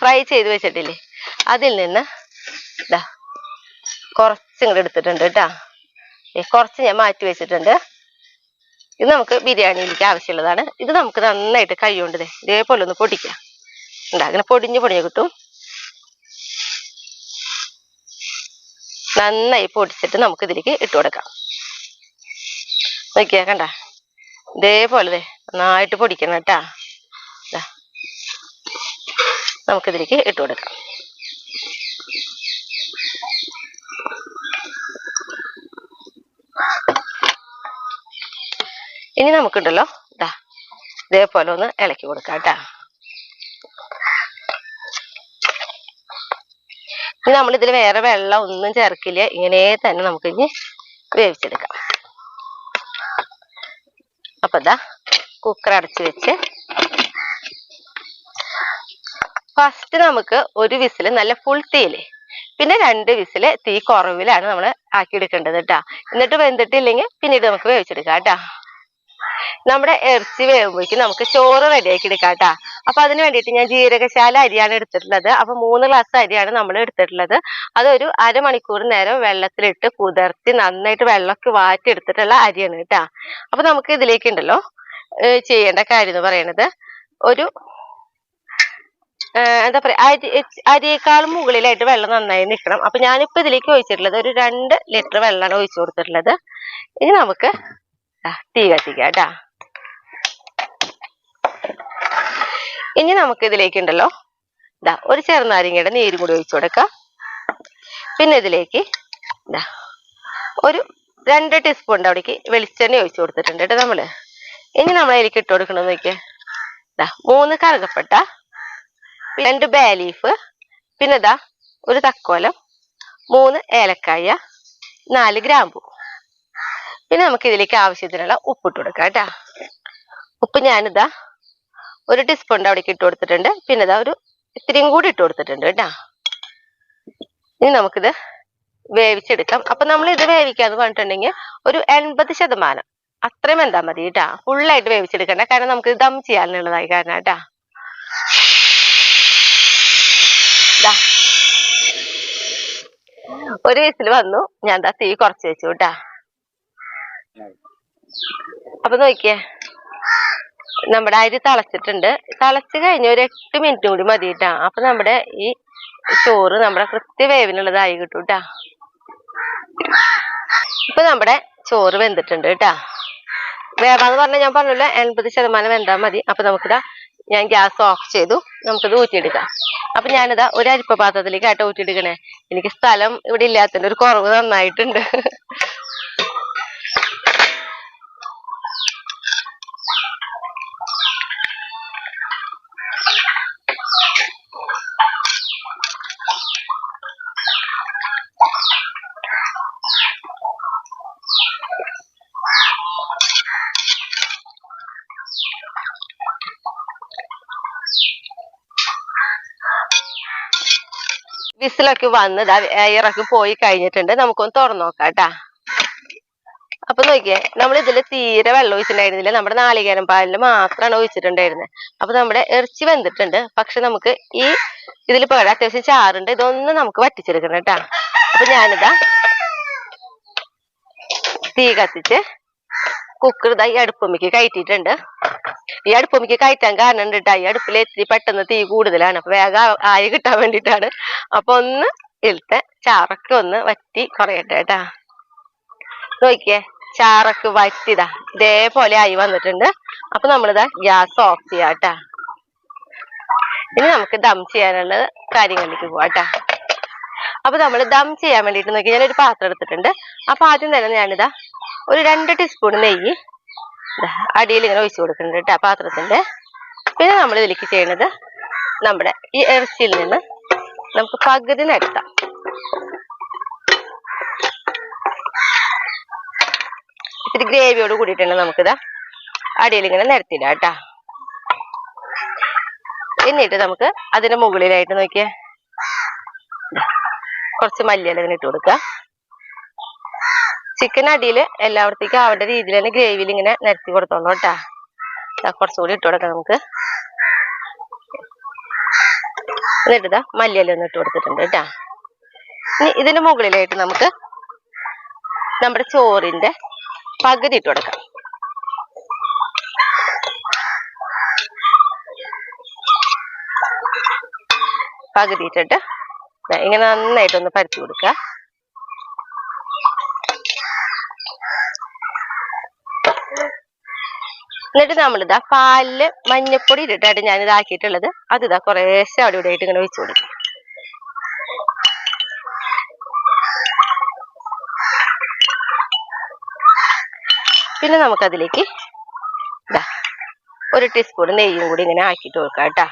ഫ്രൈ ചെയ്ത് വെച്ചിട്ടില്ലേ, അതിൽ നിന്ന് ഇതാ കുറച്ച് ഇങ്ങോട്ട് എടുത്തിട്ടുണ്ട് കേട്ടാ. കുറച്ച് ഞാൻ മാറ്റി വെച്ചിട്ടുണ്ട്. ഇത് നമുക്ക് ബിരിയാണിയിലേക്ക് ആവശ്യമുള്ളതാണ്. ഇത് നമുക്ക് നന്നായിട്ട് കൈ കൊണ്ട് ഇതേപോലെ ഒന്ന് പൊടിക്കാം. അങ്ങനെ പൊടിഞ്ഞ് കിട്ടും. നന്നായി പൊടിച്ചിട്ട് നമുക്ക് ഇതിലേക്ക് ഇട്ട് കൊടുക്കാം. നോക്കിയാ കണ്ട ഇതേപോലെ നന്നായിട്ട് പൊടിക്കണം കേട്ടാ. നമുക്കിതിലേക്ക് ഇട്ട് കൊടുക്കാം. ഇനി നമുക്കുണ്ടല്ലോ ഇതേപോലെ ഒന്ന് ഇളക്കി കൊടുക്കാം കേട്ടാ. ഇനി നമ്മളിതിൽ വേറെ വെള്ളം ഒന്നും ചേർക്കില്ല, ഇങ്ങനെ തന്നെ നമുക്ക് ഇനി വേവിച്ചെടുക്കാം. അപ്പൊ കുക്കർ അടച്ചു വെച്ച് ഫസ്റ്റ് നമുക്ക് 1 വിസിൽ നല്ല ഫുൾ തീയില്, പിന്നെ 2 വിസിൽ തീ കുറവിലാണ് നമ്മൾ ആക്കിയെടുക്കേണ്ടത് കേട്ടാ. എന്നിട്ട് വെന്തിട്ടില്ലെങ്കിൽ പിന്നീട് നമുക്ക് വേവിച്ചെടുക്കാം കേട്ടാ. നമ്മുടെ ഇറച്ചി വേവുമ്പോഴേക്കും നമുക്ക് ചോറ് റെഡിയാക്കി എടുക്കാം കേട്ടാ. അപ്പൊ അതിന് വേണ്ടിയിട്ട് ഞാൻ ജീരകശാല അരിയാണ് എടുത്തിട്ടുള്ളത്. അപ്പൊ 3 ഗ്ലാസ് അരിയാണ് നമ്മൾ എടുത്തിട്ടുള്ളത്. അതൊരു അരമണിക്കൂർ നേരം വെള്ളത്തിലിട്ട് കുതിർത്തി നന്നായിട്ട് വെള്ളമൊക്കെ വാറ്റി എടുത്തിട്ടുള്ള അരിയാണ് കേട്ടാ. അപ്പൊ നമുക്ക് ഇതിലേക്ക് ഉണ്ടല്ലോ ചെയ്യേണ്ട കാര്യം എന്ന് പറയുന്നത്, ഒരു എന്താ പറയാ അരിയേക്കാളും മുകളിലായിട്ട് വെള്ളം നന്നായി നിൽക്കണം. അപ്പൊ ഞാനിപ്പോ ഇതിലേക്ക് ഒഴിച്ചിട്ടുള്ളത് ഒരു 2 ലിറ്റർ വെള്ളമാണ് ഒഴിച്ചു കൊടുത്തിട്ടുള്ളത്. ഇനി നമുക്ക് തീ കത്തിക്കാം കേട്ടാ. ഇനി നമുക്ക് ഇതിലേക്ക് ഉണ്ടല്ലോ ഒരു ചെറുനാരങ്ങയുടെ നീരും കൂടി ഒഴിച്ചു കൊടുക്കാം. പിന്നെ ഇതിലേക്ക് ഒരു 2 ടീസ്പൂൺ അവിടേക്ക് വെളിച്ചെണ്ണ ഒഴിച്ചു കൊടുത്തിട്ടുണ്ട് കേട്ടോ നമ്മള്. ഇനി നമ്മൾ അതിലേക്ക് ഇട്ട് കൊടുക്കണമെന്ന് നോക്കിയാ 3 കറുകപ്പട്ട, 2 ബേ ലീഫ്, പിന്നെ ഒരു തക്കോലം, 3 ഏലക്കായ, 4 ഗ്രാമ്പു. പിന്നെ നമുക്ക് ഇതിലേക്ക് ആവശ്യത്തിനുള്ള ഉപ്പിട്ട് കൊടുക്കാം കേട്ടാ. ഉപ്പ് ഞാനിതാ 1 ടീസ്പൂൺ അവിടേക്ക് ഇട്ട് കൊടുത്തിട്ടുണ്ട്. പിന്നെ ഒരു ഇത്തിരിയും കൂടി ഇട്ട് കൊടുത്തിട്ടുണ്ട് കേട്ടാ. ഇനി നമുക്കിത് വേവിച്ചെടുക്കാം. അപ്പൊ നമ്മൾ ഇത് വേവിക്കാന്ന് പറഞ്ഞിട്ടുണ്ടെങ്കിൽ ഒരു 80% അത്രയും വെന്താ മതി കേട്ടാ. ഫുള്ളായിട്ട് വേവിച്ചെടുക്കണ്ട, കാരണം നമുക്ക് ദം ചെയ്യാനുള്ളതായി കാരണം കേട്ടാ. ഒരു വിസിൽ വന്നു, ഞാൻ തീ കുറച്ച് വെച്ചു കേട്ടാ. അപ്പൊ നോക്കിയേ നമ്മുടെ അരി തിളച്ചിട്ടുണ്ട്. തിളച്ച് കഴിഞ്ഞ ഒരു 8 മിനിറ്റ് കൂടി മതി കേട്ടാ. അപ്പൊ നമ്മുടെ ഈ ചോറ് നമ്മുടെ കൃത്യ വേവിനുള്ളതായി കിട്ടും കേട്ടാ. ഇപ്പൊ നമ്മുടെ ചോറ് വെന്തിട്ടുണ്ട് കേട്ടാ. വേവാന്ന് പറഞ്ഞാൽ ഞാൻ പറഞ്ഞില്ല 80% വെന്താൽ മതി. അപ്പൊ നമുക്കിതാ ഞാൻ ഗ്യാസ് ഓഫ് ചെയ്തു, നമുക്കിത് ഊറ്റിയെടുക്കാം. അപ്പൊ ഞാനിതാ ഒരു അരിപ്പ പാത്രത്തിലേക്ക് ആയിട്ട് ഊറ്റിയെടുക്കണേ. എനിക്ക് സ്ഥലം ഇവിടെ ഇല്ലാത്തതിന്റെ ഒരു കുറവ് നന്നായിട്ടുണ്ട്. വിസിലൊക്കെ വന്ന് എയറൊക്കെ പോയി കഴിഞ്ഞിട്ടുണ്ട്. നമുക്കൊന്ന് തുറന്നു നോക്കാം കേട്ടാ. അപ്പൊ നോക്കിയേ, നമ്മൾ ഇതിൽ തീരെ വെള്ളം ഒഴിച്ചിട്ടുണ്ടായിരുന്നില്ല. നമ്മുടെ നാളികേരം പാലിൽ മാത്രമാണ് ഒഴിച്ചിട്ടുണ്ടായിരുന്നത്. അപ്പൊ നമ്മുടെ ഇറച്ചി വെന്തിട്ടുണ്ട്. പക്ഷെ നമുക്ക് ഈ ഇതിൽ പകരം അത്യാവശ്യം ചാറുണ്ട്. ഇതൊന്നും നമുക്ക് വറ്റിച്ചെടുക്കണം കേട്ടാ. അപ്പൊ ഞാനിതാ തീ കത്തിച്ച് കുക്കർ ഈ അടുപ്പുമ്മക്ക് കയറ്റിയിട്ടുണ്ട്. ഈ അടുപ്പുമ്മക്ക് കയറ്റാൻ കാരണം ഉണ്ട് കേട്ടാ. ഈ അടുപ്പിൽ എത്തി പെട്ടെന്ന് തീ കൂടുതലാണ്. അപ്പൊ വേഗം ആയി കിട്ടാൻ വേണ്ടിയിട്ടാണ്. അപ്പൊ ഒന്ന് ഇതിലത്തെ ചാറൊക്കെ ഒന്ന് വറ്റി കുറയട്ടെ കേട്ടാ. നോക്കിയേ, ചാറൊക്കെ വറ്റിതാ ഇതേപോലെ ആയി വന്നിട്ടുണ്ട്. അപ്പൊ നമ്മളിതാ ഗ്യാസ് ഓഫ് ചെയ്യാട്ടാ. ഇനി നമുക്ക് ദം ചെയ്യാനുള്ള കാര്യങ്ങളിലേക്ക് പോവാട്ടാ. അപ്പൊ നമ്മൾ ദം ചെയ്യാൻ വേണ്ടിട്ട് നോക്കി ഞാനൊരു പാത്രം എടുത്തിട്ടുണ്ട്. അപ്പൊ ആദ്യം തന്നെ ഞാനിതാ ഒരു 2 ടീസ്പൂൺ നെയ്യ് അടിയിൽ ഇങ്ങനെ ഒഴിച്ചു കൊടുക്കുന്നുണ്ട് കേട്ടോ പാത്രത്തിന്റെ. പിന്നെ നമ്മൾ ഇതിലേക്ക് ചെയ്യുന്നത് നമ്മുടെ ഈ ഇറച്ചിയിൽ നിന്ന് നമുക്ക് പകുതി നിരത്താം. ഇത്തിരി ഗ്രേവിയോട് കൂടിയിട്ടുണ്ട് നമുക്കിതാ അടിയിൽ ഇങ്ങനെ നിരത്തിയിടാം കേട്ടാ. എന്നിട്ട് നമുക്ക് അതിന്റെ മുകളിലായിട്ട് നോക്കിയേ കുറച്ച് മല്ലിയില ഇങ്ങനെ ഇട്ട് കൊടുക്കുക. ചിക്കൻ അടിയിൽ എല്ലാവർത്തേക്കും ആവേണ്ട രീതിയിൽ തന്നെ ഗ്രേവിയിൽ ഇങ്ങനെ നിരത്തി കൊടുത്തോളൂ കേട്ടാ. കുറച്ചുകൂടി ഇട്ട് കൊടുക്കാം നമുക്ക്. എന്നിട്ട് മല്ലിയില ഒന്ന് ഇട്ട് കൊടുത്തിട്ടുണ്ട് കേട്ടാ. ഇനി ഇതിന്റെ മുകളിലായിട്ട് നമുക്ക് നമ്മുടെ ചോറിന്റെ പകുതി ഇട്ട് കൊടുക്കാം. പകുതി ഇട്ടിട്ട് ഇങ്ങനെ നന്നായിട്ടൊന്ന് പരത്തി കൊടുക്കുക. എന്നിട്ട് നമ്മളിതാ പാലില് മഞ്ഞപ്പൊടി ഇട്ടിട്ടായിട്ട് ഞാൻ ഇതാക്കിയിട്ടുള്ളത് അത് ഇതാ കുറേശ്ശെ അവിടെ ഇവിടെ ആയിട്ട് ഇങ്ങനെ ഒഴിച്ചു കൊടുക്കും. പിന്നെ നമുക്കതിലേക്ക് ഇതാ 1 ടീസ്പൂൺ നെയ്യും കൂടി ഇങ്ങനെ ആക്കിയിട്ട് കൊടുക്കാം കേട്ടാ.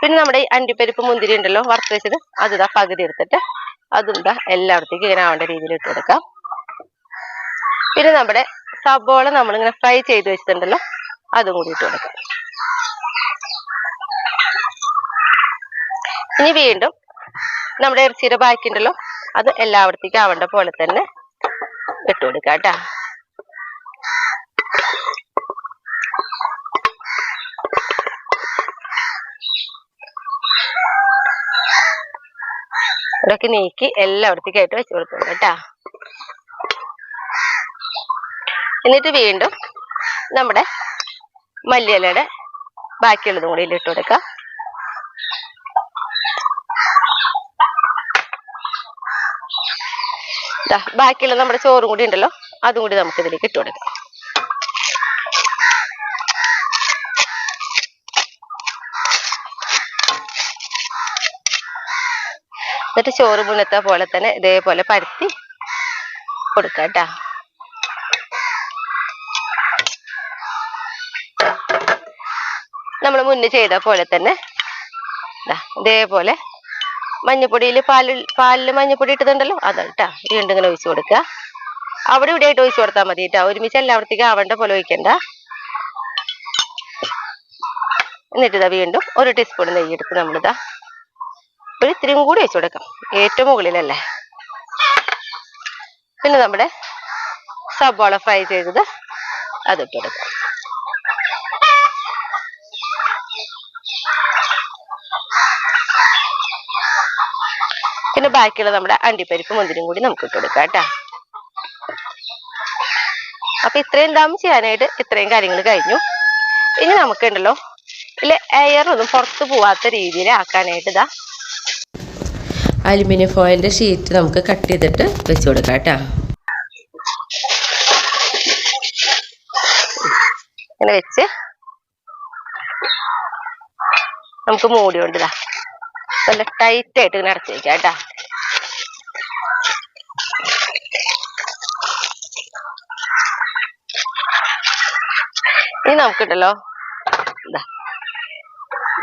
പിന്നെ നമ്മുടെ ഈ അണ്ടിപ്പരിപ്പ് മുന്തിരി ഉണ്ടല്ലോ വറുത്ത് വെച്ചത് അത് ഇതാ പകുതി എടുത്തിട്ട് അതും ഇതാ എല്ലായിടത്തേക്കും ഇങ്ങനെ ആവേണ്ട രീതിയിൽ ഇട്ട് കൊടുക്കാം. പിന്നെ നമ്മുടെ സബോള നമ്മളിങ്ങനെ ഫ്രൈ ചെയ്ത് വെച്ചിട്ടുണ്ടല്ലോ അതും കൂടി ഇട്ട് കൊടുക്കാം. ഇനി വീണ്ടും നമ്മുടെ ഇറച്ചിയുടെ ബാക്കി ഉണ്ടല്ലോ അത് എല്ലായിടത്തേക്കും ആവേണ്ട പോലെ തന്നെ ഇട്ട് കൊടുക്കാം കേട്ടാ. ഇതൊക്കെ നീക്കി എല്ലായിടത്തേക്കും ആയിട്ട് വെച്ച് കൊടുക്കണം കേട്ടാ. എന്നിട്ട് വീണ്ടും നമ്മുടെ മല്ലിയിലയുടെ ബാക്കിയുള്ളതും കൂടി ഇട്ട് കൊടുക്കാം. ബാക്കിയുള്ള നമ്മുടെ ചോറും കൂടി ഉണ്ടല്ലോ അതും കൂടി നമുക്ക് ഇതിലേക്ക് ഇട്ട് കൊടുക്കാം. എന്നിട്ട് ചോറ് മുന്നത്തെ പോലെ തന്നെ ഇതേപോലെ പരത്തി കൊടുക്കാം കേട്ടാ. നമ്മൾ മുന്നേ ചെയ്ത പോലെ തന്നെ ഇതേപോലെ മഞ്ഞപ്പൊടിയിൽ പാലില് മഞ്ഞപ്പൊടി ഇട്ടതുണ്ടല്ലോ അതാട്ടാ വീണ്ടും ഇങ്ങനെ ഒഴിച്ചു കൊടുക്കുക. അവിടെ ഇവിടെ ആയിട്ട് ഒഴിച്ചു കൊടുത്താൽ മതി കേട്ടോ. ഒരുമിച്ച് എല്ലാവർത്തേക്കും ആവേണ്ട പോലെ ഒഴിക്കണ്ട. എന്നിട്ട് ഇതാ വീണ്ടും 1 ടീസ്പൂൺ നെയ്യ് എടുത്ത് നമ്മളിതാ ഒരു ഇത്തിരിയും കൂടി ഒഴിച്ചു കൊടുക്കാം. ഏറ്റവും മുകളിലല്ലേ. പിന്നെ നമ്മുടെ സബോള ഫ്രൈ ചെയ്തത് അതിട്ട് കൊടുക്കാം. പിന്നെ ബാക്കിയുള്ള നമ്മുടെ അണ്ടിപ്പരിപ്പ് മുന്തിരിയും കൂടി നമുക്ക് ഇട്ട് കൊടുക്കാം കേട്ടാ. അപ്പൊ ഇത്രയും ദം ചെയ്യാനായിട്ട് ഇത്രയും കാര്യങ്ങൾ കഴിഞ്ഞു. ഇനി നമുക്കുണ്ടല്ലോ ഇല്ല എയർ ഒന്നും പുറത്ത് പോവാത്ത രീതിയിൽ ആക്കാനായിട്ട് ഇതാ അലുമിനിയം ഫോയിലിന്റെ ഷീറ്റ് നമുക്ക് കട്ട് ചെയ്തിട്ട് വെച്ച് കൊടുക്കാം കേട്ടാ. ഇങ്ങനെ വെച്ച് നമുക്ക് മൂടി കൊണ്ട് ഇതാ നല്ല ടൈറ്റ് ആയിട്ട് ഇങ്ങനെ അടച്ചു വെക്കാം കേട്ടാ. ഇനി നമുക്കുണ്ടല്ലോ ഇതാ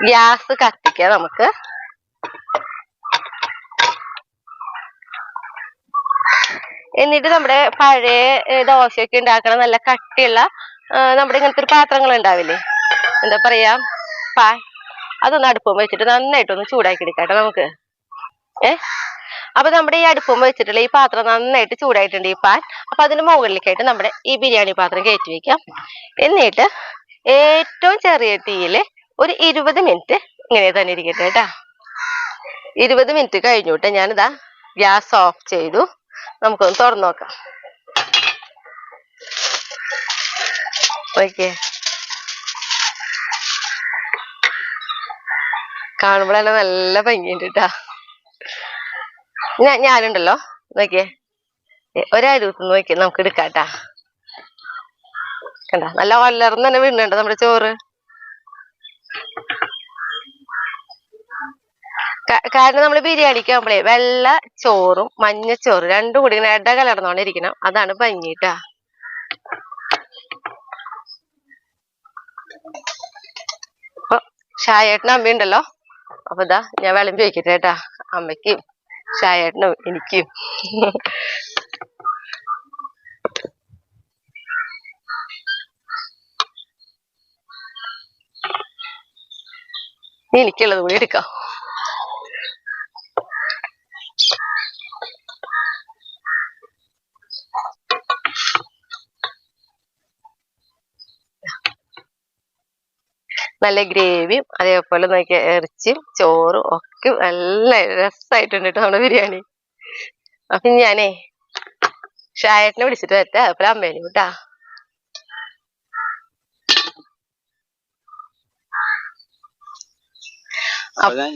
ഗ്യാസ് കത്തിക്കാം നമുക്ക്. എന്നിട്ട് നമ്മുടെ പഴയ ദോശയൊക്കെ ഉണ്ടാക്കണ നല്ല കട്ടിയുള്ള നമ്മുടെ ഇങ്ങനത്തെ ഒരു പാത്രങ്ങൾ ഉണ്ടാവില്ലേ, എന്താ പറയാ അതൊന്ന് അടുപ്പം വെച്ചിട്ട് നന്നായിട്ടൊന്ന് ചൂടാക്കി എടുക്കാട്ടോ നമുക്ക്. അപ്പൊ നമ്മുടെ ഈ അടുപ്പം വെച്ചിട്ടുള്ള ഈ പാത്രം നന്നായിട്ട് ചൂടായിട്ടുണ്ട്, ഈ പാൻ. അപ്പൊ അതിന് മുകളിലേക്കായിട്ട് നമ്മുടെ ഈ ബിരിയാണി പാത്രം കയറ്റി വെക്കാം. എന്നിട്ട് ഏറ്റവും ചെറിയ തീയില് ഒരു 20 മിനിറ്റ് ഇങ്ങനെ തന്നെ ഇരിക്കട്ടെ കേട്ടാ. 20 മിനിറ്റ് കഴിഞ്ഞിട്ട് ഞാനിതാ ഗ്യാസ് ഓഫ് ചെയ്തു. നമുക്കൊന്ന് തുറന്നു നോക്കാം. ഓക്കെ, കാണുമ്പോഴല്ല നല്ല ഭംഗിയുണ്ട് കേട്ടാ. ഞാനുണ്ടല്ലോ നോക്കിയേ, ഒരൂസം നോക്കി നമുക്ക് എടുക്കാട്ടാ. കണ്ട നല്ല വളർന്ന് തന്നെ വീണുണ്ട് നമ്മുടെ ചോറ്. കാരണം നമ്മള് ബിരിയാണിക്ക് ആകുമ്പോഴേ വെള്ള ചോറും മഞ്ഞച്ചോറും രണ്ടും കൂടി ഇങ്ങനെ ഇട കലർന്നോണ്ടിരിക്കണം, അതാണ് ഭംഗിട്ടാ. അപ്പൊ ഷായേട്ടനും അമ്മയുണ്ടല്ലോ, അപ്പൊ ഇതാ ഞാൻ വിളമ്പി വയ്ക്കട്ടെ കേട്ടാ. അമ്മയ്ക്കും ഷായേട്ടനും എനിക്കും. എനിക്കുള്ളത് കൂടി എടുക്കാം. നല്ല ഗ്രേവിയും അതേപോലെ നോക്കിയ ഇറച്ചിയും ചോറും ഒക്കെ നല്ല രസമായിട്ടുണ്ട് കേട്ടോ നമ്മുടെ ബിരിയാണി. അപ്പൊ ഞാനേ ഷായേട്ടനെ വിളിച്ചിട്ട് വരട്ടെ, അതുപോലെ അമ്മേനും കേട്ടാ.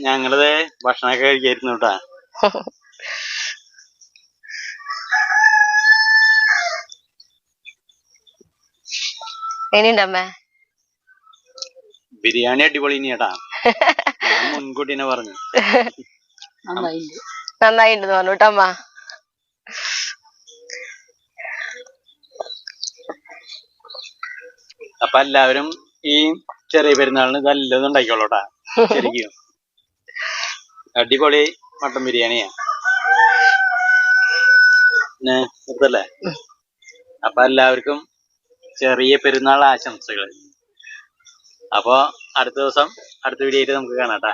ഞങ്ങളത് ഭക്ഷണമൊക്കെ കഴിക്കായിരുന്നു കേട്ടാ. എങ്ങനെയുണ്ടമ്മേ? ബിരിയാണി അടിപൊളി ചേട്ടാ, മുൻകൂട്ടി തന്നെ പറഞ്ഞു. നന്നായിണ്ടെന്ന് പറഞ്ഞു കേട്ടോ അമ്മ. അപ്പൊ എല്ലാവരും ഈ ചെറിയ പെരുന്നാളിന് നല്ലതും ഉണ്ടാക്കിക്കോളൂട്ടാ. ശരിക്കും അടിപൊളി മട്ടൻ ബിരിയാണിയാ. നിർത്തല്ലേ? അപ്പൊ എല്ലാവർക്കും ചെറിയ പെരുന്നാൾ ആശംസകൾ. അപ്പൊ അടുത്ത ദിവസം അടുത്ത വീഡിയോയിൽ നമുക്ക് കാണാട്ടാ.